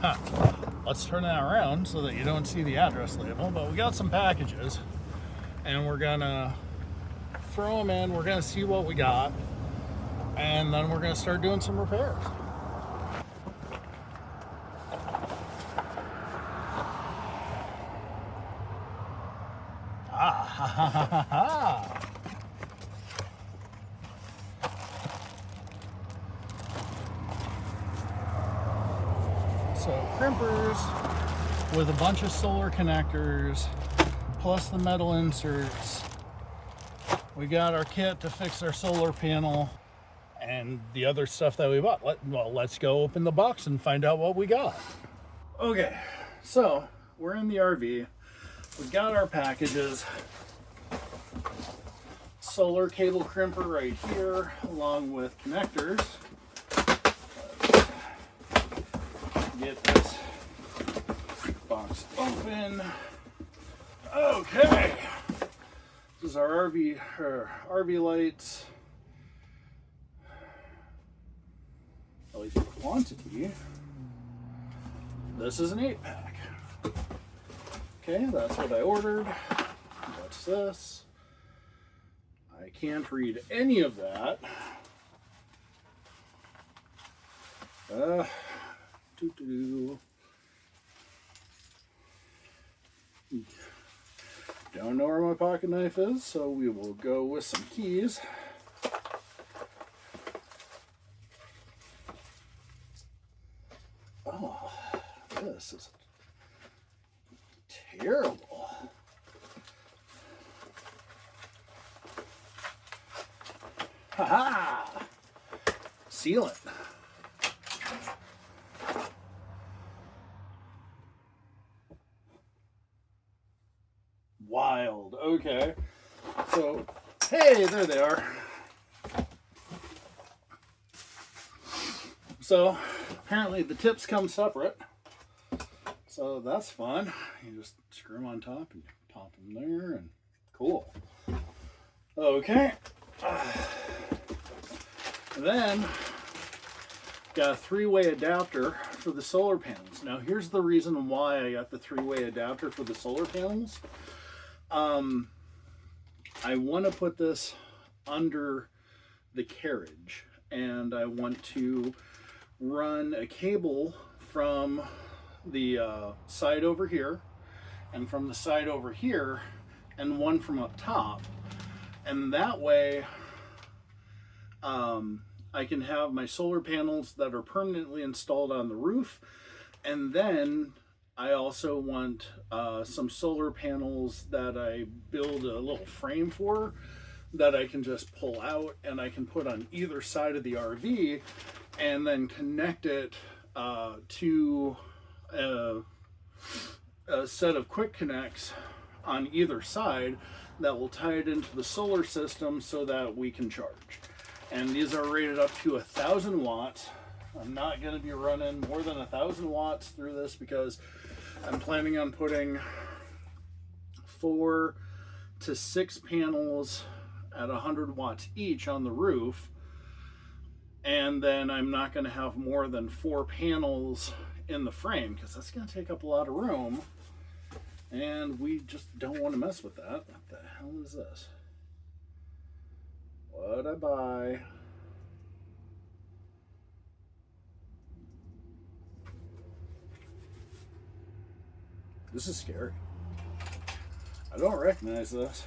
Huh. Let's turn that around so that you don't see the address label. But we got some packages, and we're gonna throw them in. We're gonna see what we got, and then we're gonna start doing some repairs. Ah, ha, ha, ha, ha, ha. So crimpers with a bunch of solar connectors, plus the metal inserts. We got our kit to fix our solar panel and the other stuff that we bought. Let's go open the box and find out what we got. Okay, so we're in the RV. We got our packages. Solar cable crimper right here, along with connectors. Get this box open. Okay, this is our RV lights. At least quantity. This is an 8-pack. Okay, that's what I ordered. What's this? I can't read any of that. Don't know where my pocket knife is, so we will go with some keys. Oh, this is terrible. Ha-ha! Sealant. Wild. Okay. So, hey, there they are. So, apparently the tips come separate. So that's fun. You just screw them on top and pop them there, and cool. Okay. Then got a 3-way adapter for the solar panels. Now here's the reason why I got the 3-way adapter for the solar panels. I want to put this under the carriage, and I want to run a cable from the side over here, and from the side over here, and one from up top, and that way I can have my solar panels that are permanently installed on the roof, and then I also want some solar panels that I build a little frame for that I can just pull out and I can put on either side of the RV, and then connect it to a set of quick connects on either side that will tie it into the solar system so that we can charge. And these are rated up to 1,000 watts. I'm not going to be running more than 1,000 watts through this because I'm planning on putting 4 to 6 panels at 100 watts each on the roof, and then I'm not going to have more than 4 panels in the frame because that's going to take up a lot of room, and we just don't want to mess with that. What the hell is this? What'd I buy? This is scary. I don't recognize this.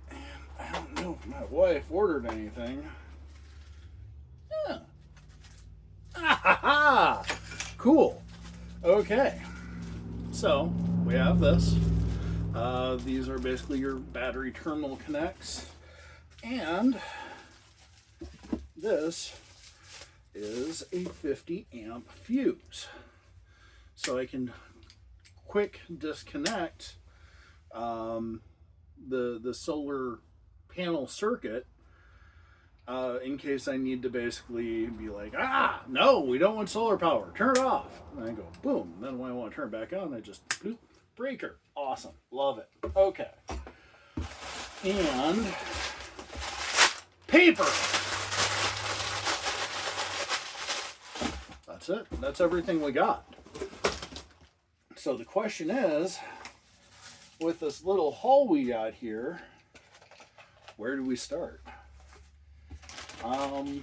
And I don't know if my wife ordered anything. Yeah. Ah, ha, ha. Cool. Okay. So, we have this. These are basically your battery terminal connects. And this is a 50 amp fuse. So I can quick disconnect the solar panel circuit in case I need to basically be like, no, we don't want solar power, turn it off. And I go, boom. And then when I want to turn it back on, I just, bloop, breaker. Awesome. Love it. Okay. And paper. That's that's it. That's everything we got. So the question is, with this little haul we got here, where do we start? Okay.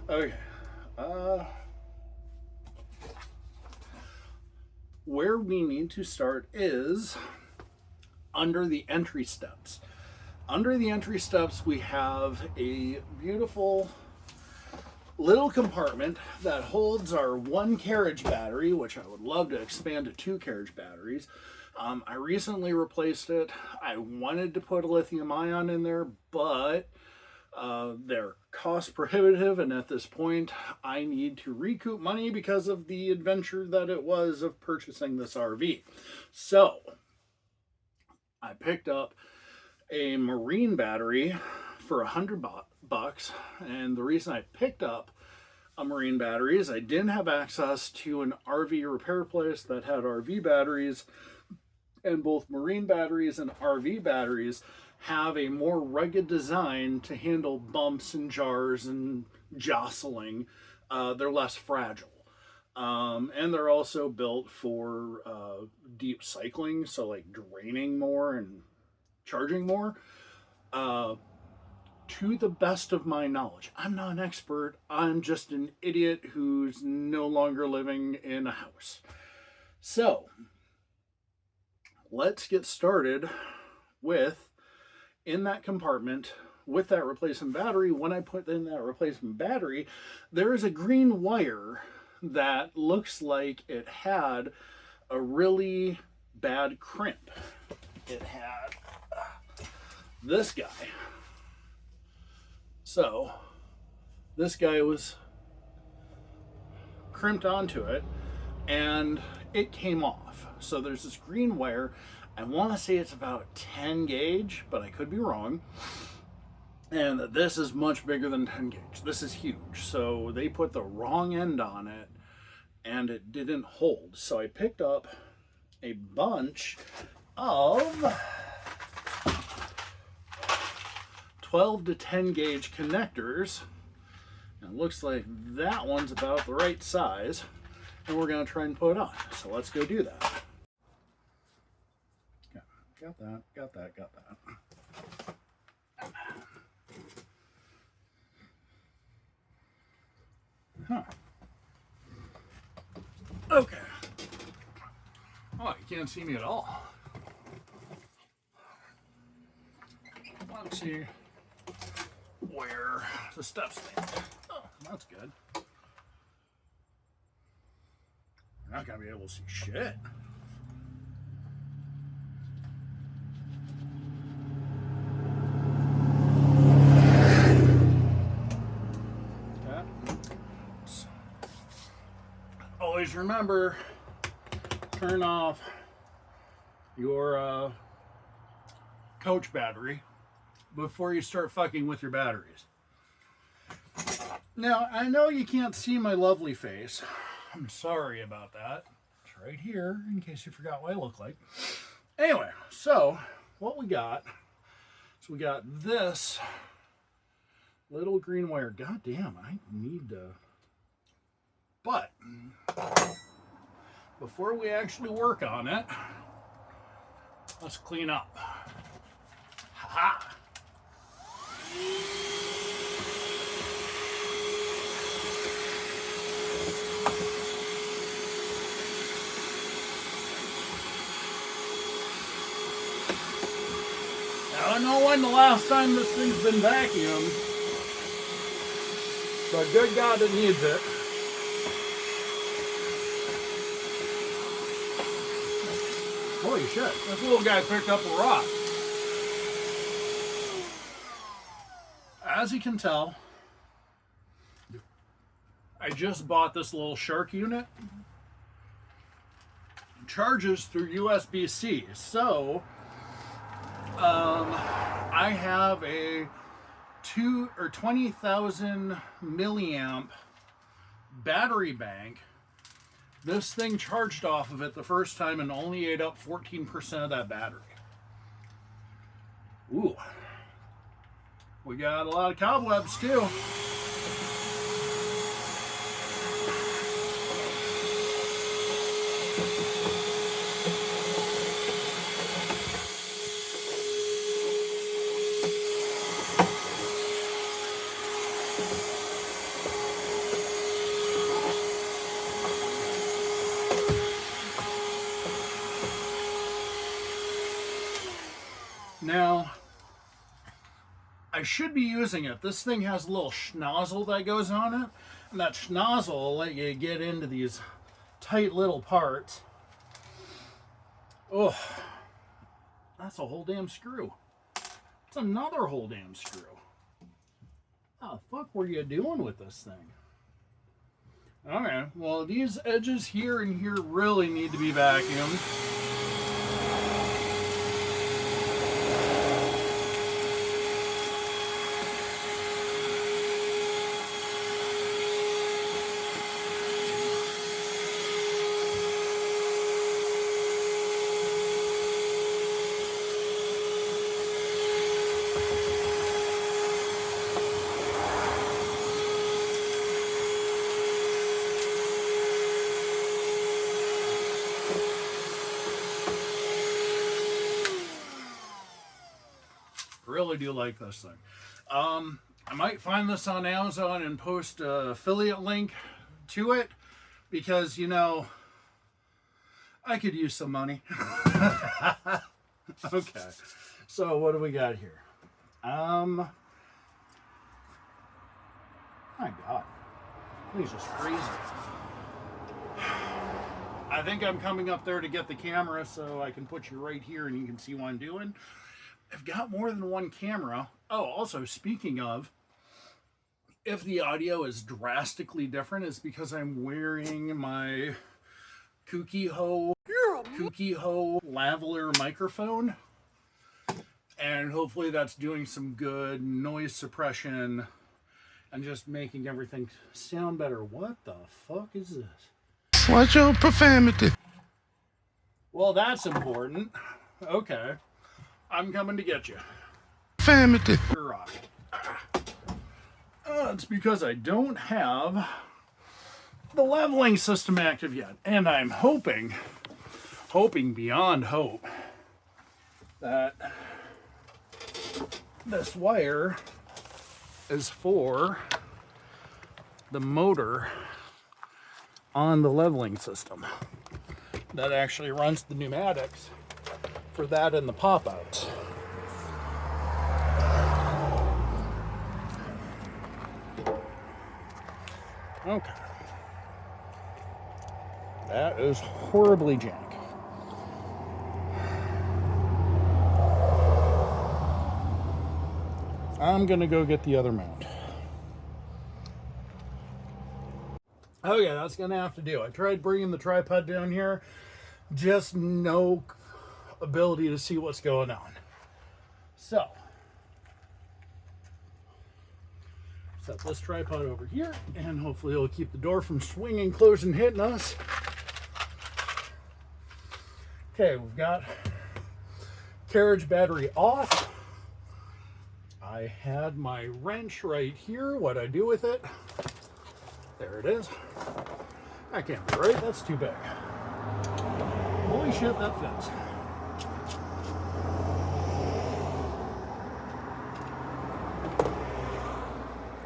Okay. Where we need to start is under the entry steps. Under the entry steps, we have a beautiful little compartment that holds our 1 carriage battery, which I would love to expand to 2 carriage batteries. I recently replaced it. I wanted to put a lithium ion in there, but they're cost prohibitive, and at this point I need to recoup money because of the adventure that it was of purchasing this RV. So I picked up a marine battery for $100, and the reason I picked up a marine battery is I didn't have access to an RV repair place that had RV batteries, and both marine batteries and RV batteries have a more rugged design to handle bumps and jars and jostling. They're less fragile. And they're also built for deep cycling, so like draining more and charging more. To the best of my knowledge, I'm not an expert. I'm just an idiot who's no longer living in a house. So let's get started with, in that compartment with that replacement battery. When I put in that replacement battery, there is a green wire that looks like it had a really bad crimp. It had this guy. So this guy was crimped onto it and it came off. So there's this green wire. I want to say it's about 10 gauge, but I could be wrong. And this is much bigger than 10 gauge. This is huge. So they put the wrong end on it and it didn't hold. So I picked up a bunch of 12 to 10 gauge connectors. And it looks like that one's about the right size. And we're going to try and put it on. So let's go do that. Got that, got that, got that. Huh. Okay. Oh, you can't see me at all. Let's see where the steps stand. Oh, that's good. You're not going to be able to see shit. Always remember, turn off your coach battery before you start fucking with your batteries. Now, I know you can't see my lovely face. I'm sorry about that. It's right here, in case you forgot what I look like. Anyway, so what we got is we got this little green wire. God damn, I need to... But before we actually work on it, let's clean up. Ha-ha! I don't know when the last time this thing's been vacuumed, but good God, it needs it. Holy shit, this little guy picked up a rock. As you can tell, I just bought this little shark unit. It charges through USB-C. So, I have a 20,000 milliamp battery bank. This thing charged off of it the first time and only ate up 14% of that battery. Ooh. We got a lot of cobwebs too. Now, I should be using it. This thing has a little schnozzle that goes on it, and that schnozzle will let you get into these tight little parts. Oh, that's a whole damn screw. It's another whole damn screw. How the fuck were you doing with this thing? Okay, well, these edges here and here really need to be vacuumed. Really do like this thing. I might find this on Amazon and post an affiliate link to it because, you know, I could use some money. Okay, so what do we got here? My God, he's just crazy. I think I'm coming up there to get the camera so I can put you right here and you can see what I'm doing. I've got more than one camera. Oh, also, speaking of, if the audio is drastically different, it's because I'm wearing my Kooky Ho lavalier microphone. And hopefully that's doing some good noise suppression and just making everything sound better. What the fuck is this? Watch your profanity. Well, that's important. Okay. I'm coming to get you. Profanity. It's because I don't have the leveling system active yet. And I'm hoping beyond hope, that this wire is for the motor on the leveling system that actually runs the pneumatics for that and the pop-outs. Okay. That is horribly jank. I'm gonna go get the other mount. Okay, that's gonna have to do. I tried bringing the tripod down here, just no ability to see what's going on. So, set this tripod over here, and hopefully it'll keep the door from swinging closed and hitting us. Okay, we've got carriage battery off. I had my wrench right here. What I do with it? There it is. That can't be right. That's too big. Holy shit, that fits.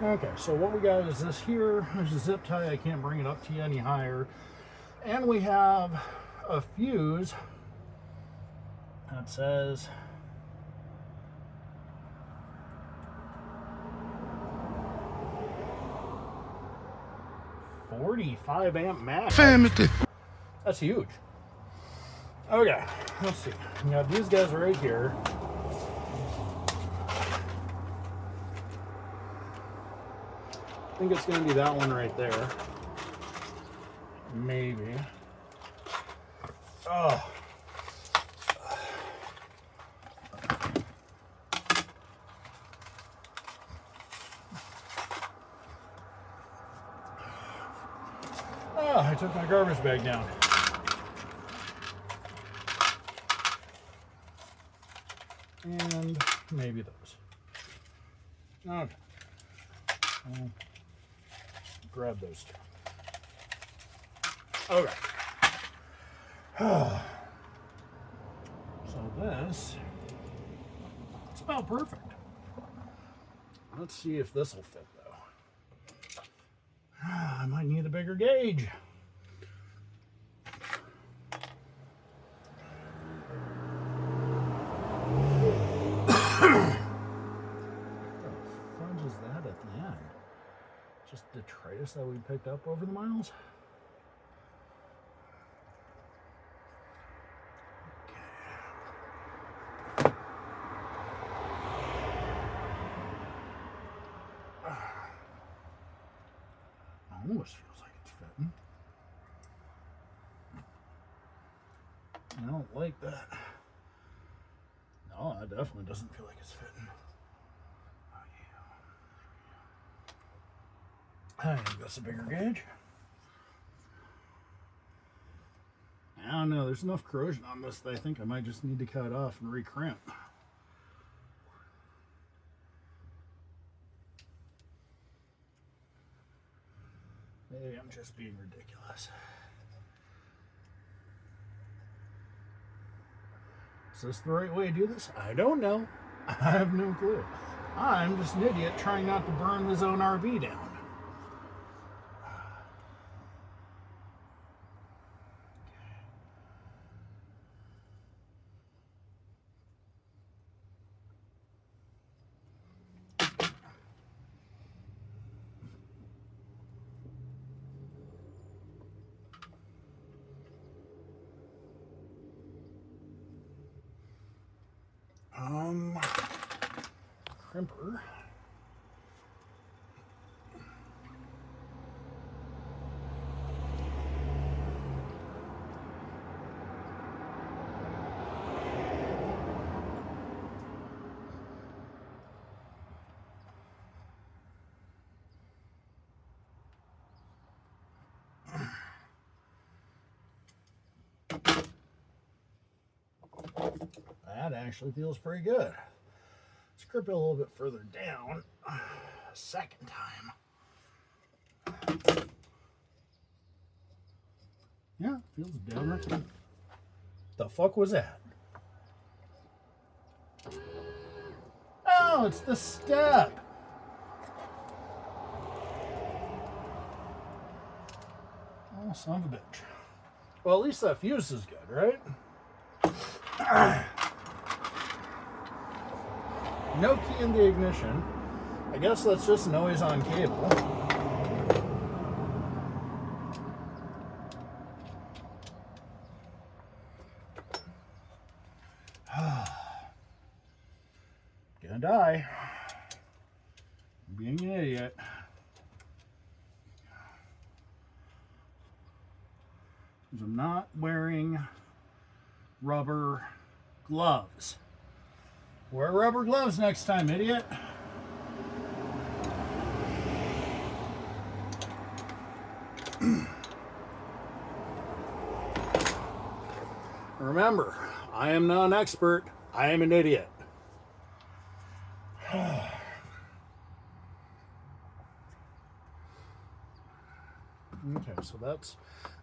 Okay, so what we got is this here. There's a zip tie. I can't bring it up to you any higher. And we have a fuse that says 45 amp max. That's huge. Okay, let's see. We got these guys right here. I think it's going to be that one right there. Maybe. Oh. Oh, I took my garbage bag down. And maybe those. Okay. I'll grab those two. Okay. So this, it's about perfect. Let's see if this will fit though. I might need a bigger gauge. Is that at the end? Just detritus that we picked up over the miles? Okay. Almost feels like it's fitting. I don't like that. No, that definitely doesn't feel like it's fitting. I think that's a bigger gauge. I don't know, there's enough corrosion on this that I think I might just need to cut it off and recrimp. Maybe I'm just being ridiculous. Is this the right way to do this? I don't know. I have no clue. I'm just an idiot trying not to burn his own RV down. Crimper. That actually feels pretty good. Let's grip it a little bit further down. Second time. Yeah, feels downright. The fuck was that? Oh, it's the step. Oh, son of a bitch. Well, at least that fuse is good, right? No key in the ignition. I guess that's just an always on cable. Gonna die. Being an idiot. Because I'm not wearing rubber gloves. Wear rubber gloves next time, idiot. Remember, I am not an expert. I am an idiot. Okay, so that's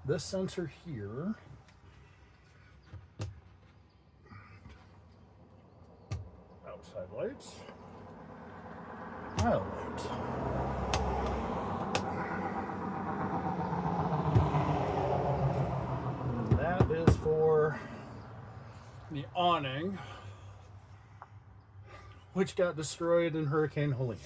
this sensor here. Outside lights. Aisle lights. And that is for the awning, which got destroyed in Hurricane Helene.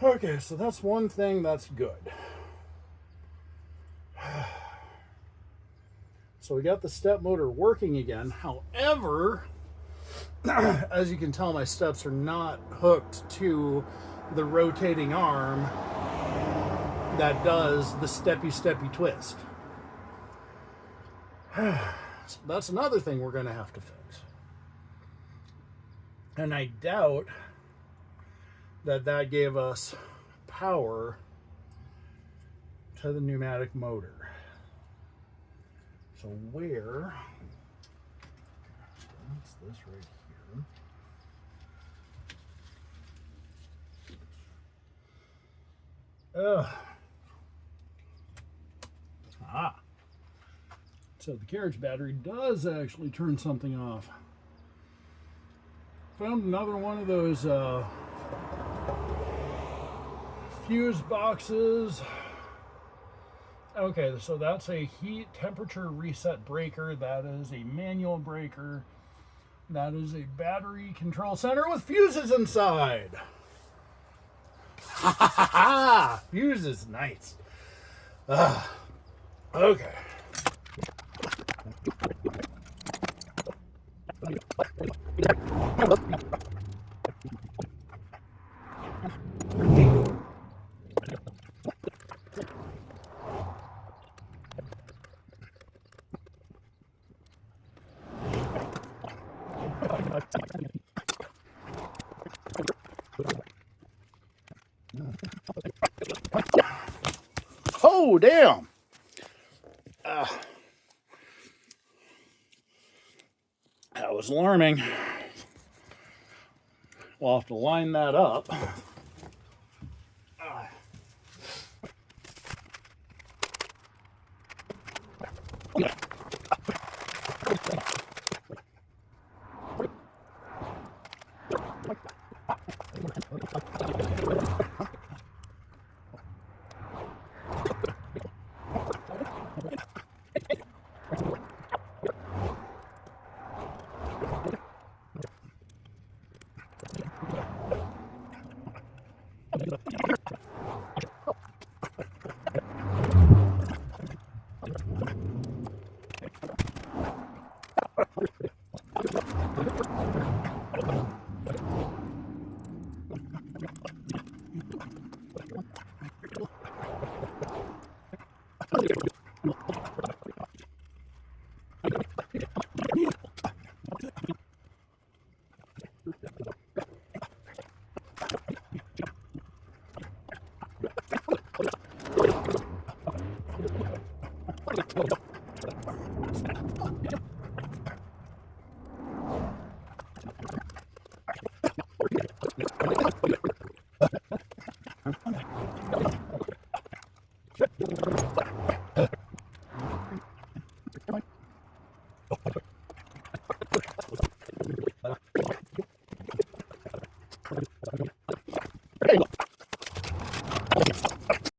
Okay, so that's one thing that's good. So we got the step motor working again. However, as you can tell, my steps are not hooked to the rotating arm that does the steppy twist. So that's another thing we're going to have to fix. And I doubt that gave us power to the pneumatic motor. So where, that's this right here. So the carriage battery does actually turn something off. Found another one of those fuse boxes. Okay, so that's a heat temperature reset breaker. That is a manual breaker. That is a battery control center with fuses inside. Ha ha ha ha! Fuses, nice. Okay. Oh, damn. That was alarming. We'll have to line that up.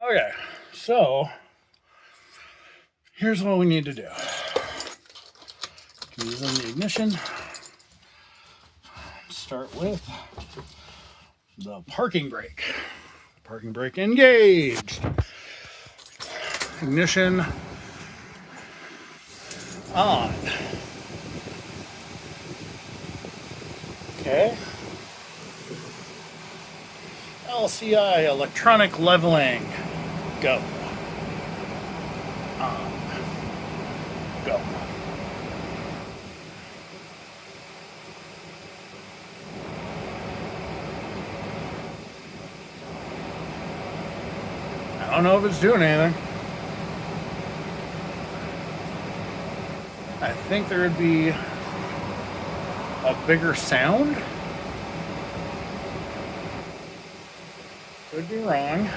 Okay, so here's what we need to do. Using the ignition, start with the parking brake. Parking brake engaged. Ignition on. Okay. LCI, electronic leveling. Go. Go. I don't know if it's doing anything. I think there would be a bigger sound. Could be wrong.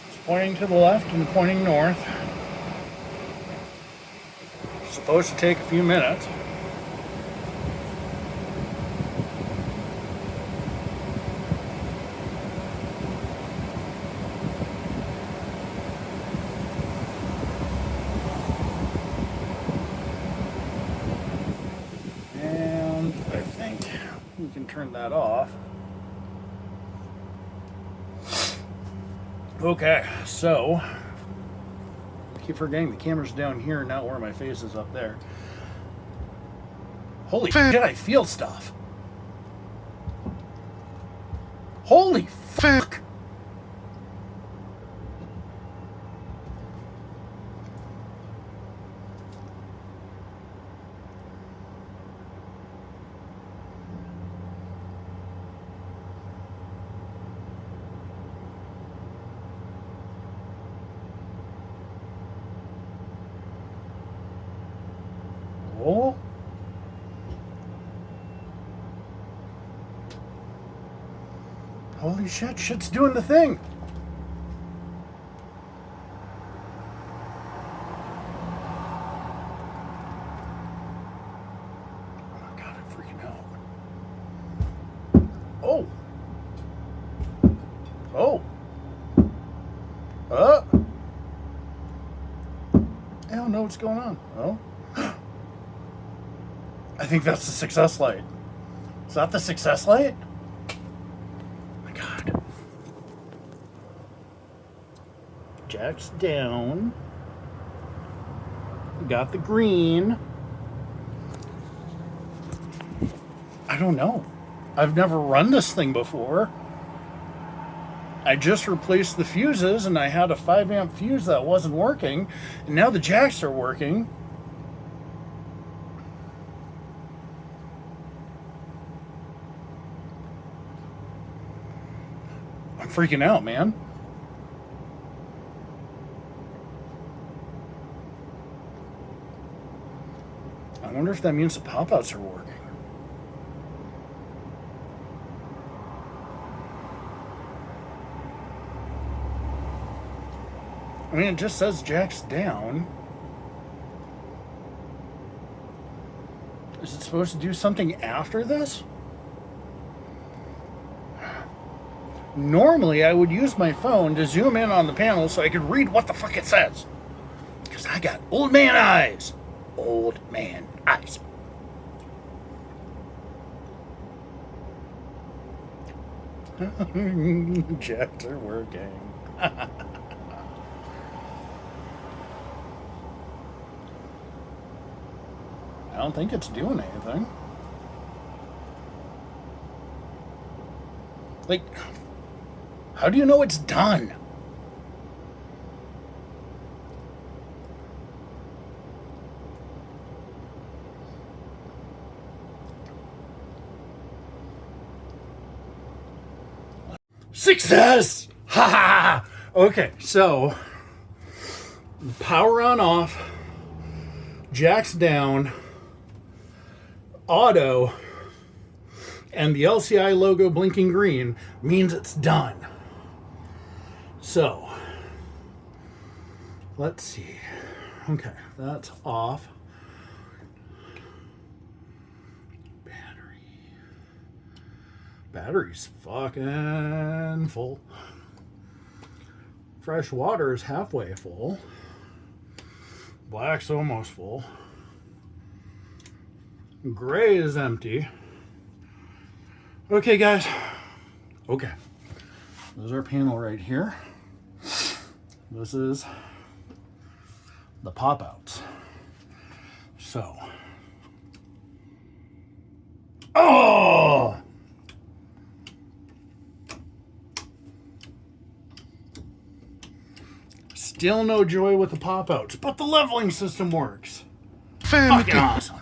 It's pointing to the left and pointing north. It's supposed to take a few minutes. And I think we can turn that off. Okay, so I keep forgetting the camera's down here, not where my face is up there. Holy shit, I feel stuff. Holy fuck. Oh. Holy shit, shit's doing the thing. Oh my god, I'm freaking out. Oh. Oh. I don't know what's going on. Oh. I think that's the success light. Is that the success light? Oh my god. Jack's down. We got the green. I don't know. I've never run this thing before. I just replaced the fuses and I had a 5 amp fuse that wasn't working. And now the jacks are working. I'm freaking out, man. I wonder if that means the pop-outs are working. I mean, it just says jack's down. Is it supposed to do something after this? Normally, I would use my phone to zoom in on the panel so I could read what the fuck it says. Because I got old man eyes. Old man eyes. Jacks are working. I don't think it's doing anything. Like, how do you know it's done? Success! Ha ha! Okay, so power on off, jacks down, auto, and the LCI logo blinking green means it's done. So, let's see. Okay, that's off. Battery's fucking full. Fresh water is halfway full. Black's almost full. Gray is empty. Okay, guys. Okay. This is our panel right here. This is the pop-outs. So. Oh! Still no joy with the pop-outs, but the leveling system works. Fucking awesome.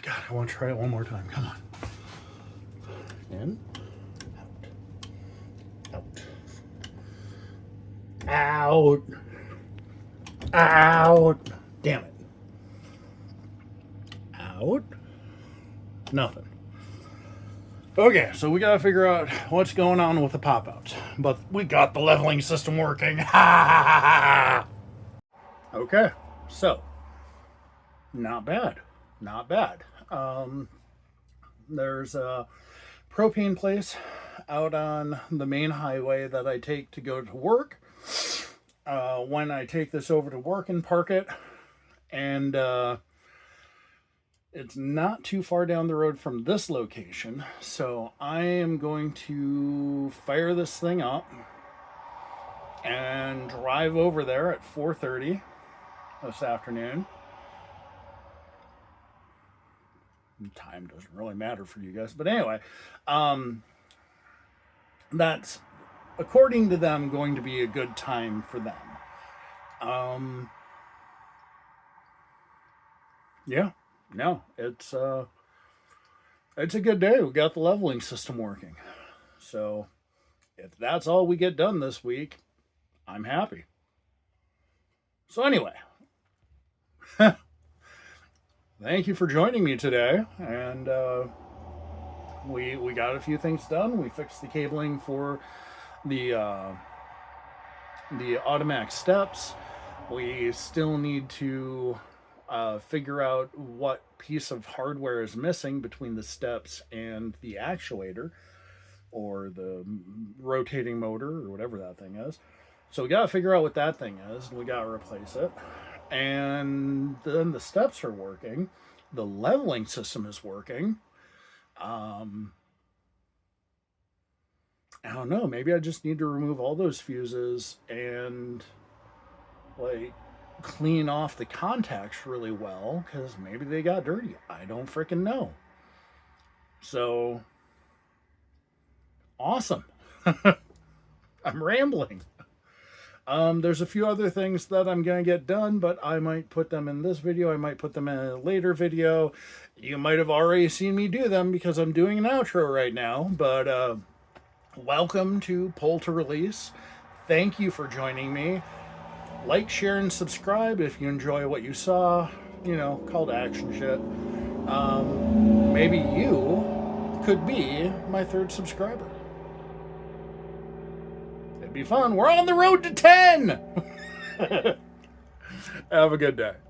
God, I want to try it one more time. Come on. In. Out. Out. Out. Out. Damn it. Out. Nothing. Okay, so we gotta figure out what's going on with the pop-outs. But we got the leveling system working. Okay, so not bad. Not bad. There's a propane place out on the main highway that I take to go to work. When I take this over to work and park it, and it's not too far down the road from this location, so I am going to fire this thing up and drive over there at 4:30 this afternoon. Time doesn't really matter for you guys, but anyway, that's, according to them, going to be a good time for them. Yeah. No, it's a good day. We got the leveling system working. So if that's all we get done this week, I'm happy. So anyway, thank you for joining me today, and we got a few things done. We fixed the cabling for the automatic steps. We still need to figure out what piece of hardware is missing between the steps and the actuator or the rotating motor or whatever that thing is. So we got to figure out what that thing is, and we got to replace it. And then the steps are working. The leveling system is working. I don't know. Maybe I just need to remove all those fuses and like clean off the contacts really well because maybe they got dirty. I don't freaking know. So awesome. I'm rambling. There's a few other things that I'm going to get done, but I might put them in this video. I might put them in a later video. You might have already seen me do them because I'm doing an outro right now. But welcome to Pull to Release. Thank you for joining me. Like, share, and subscribe if you enjoy what you saw. You know, call to action shit. Maybe you could be my 3rd subscriber. It'd be fun. We're on the road to 10. Have a good day.